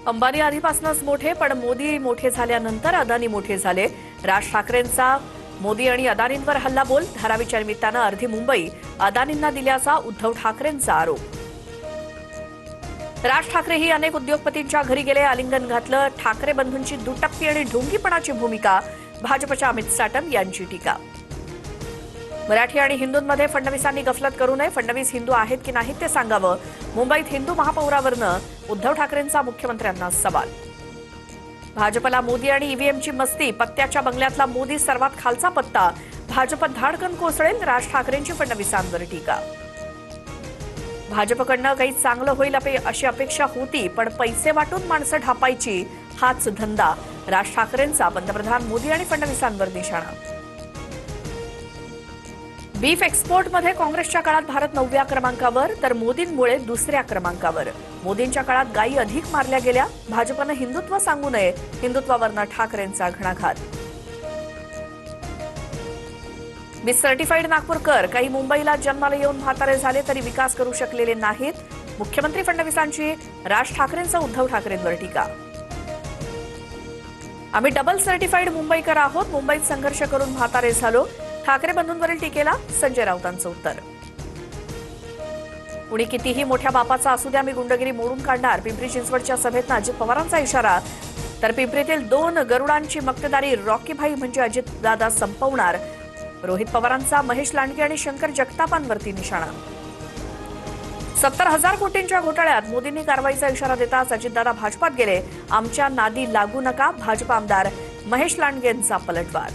अंबानी आधीपासूनच मोठे, पण मोदी मोठे झाल्यानंतर अदानी मोठे झाले। राज ठाकरेंचा मोदी आणि अदानींवर हल्लाबोल। धारावीच्या निमित्तानं अर्धी मुंबई अदानींना दिल्याचा उद्धव ठाकरेंचा आरोप। राज ठाकरेही अनेक उद्योगपतींच्या घरी गेले, आलिंगन घातलं। ठाकरे बंधूंची दुटप्पी आणि ढोंगीपणाची भूमिका। भाजपच्या अमित साटम यांची टीका। मराठी आणि हिंदूंमध्ये फडणवीसांनी गफलत करू नये, फडणवीस हिंदू आहेत की नाहीत ते सांगावं। मुंबईत हिंदू महापौरावरनं उद्धव ठाकरेंचा मुख्यमंत्र्यांना सवाल। भाजपला मोदी आणि ईव्हीएमची मस्ती, पत्त्याच्या बंगल्यातला मोदी सर्वात खालचा पत्ता। भाजपत धाडकन कोसळेल, राज ठाकरेंची फडणवीसांवर टीका। भाजपकडनं काही चांगलं होईल अशी अपेक्षा होती, पण पैसे वाटून माणसं ढापायची हाच धंदा। राज ठाकरेंचा पंतप्रधान मोदी आणि फडणवीसांवर निशाणा। बीफ एक्सपोर्टमध्ये काँग्रेसच्या काळात भारत 9व्या क्रमांकावर, तर मोदींमुळे 2ऱ्या क्रमांकावर। मोदींच्या काळात गायी अधिक मारल्या गेल्या। भाजपनं हिंदुत्व सांगू नये, हिंदुत्वावरनं ठाकरेंचा घणाघात। मी सर्टिफाईड नागपूरकर, काही मुंबईला जन्माला येऊन म्हातारे झाले तरी विकास करू शकलेले नाहीत। मुख्यमंत्री फडणवीसांची राज ठाकरेंचा उद्धव ठाकरेंवर टीका। आम्ही डबल सर्टिफाईड मुंबईकर आहोत, मुंबईत संघर्ष करून म्हातारे झालो। ठाकरे बंधूंवरील टीकेला संजय राऊतांचं उत्तर। कुणी कितीही मोठ्या बापाचा असू द्या, मी गुंडगिरी मोडून काढणार। पिंपरी चिंचवडच्या सभेत अजित पवारांचा इशारा। तर पिंपरीतील 2 गरुडांची मक्तेदारी रॉकी भाई म्हणजे अजितदादा संपवणार। रोहित पवारांचा महेश लांडगे आणि शंकर जगतापांवरती निशाणा। 70,000 कोटींच्या घोटाळ्यात मोदींनी कारवाईचा इशारा देताच अजितदादा भाजपात गेले। आमच्या नादी लागू नका, भाजप आमदार महेश लांडगेंचा पलटवार।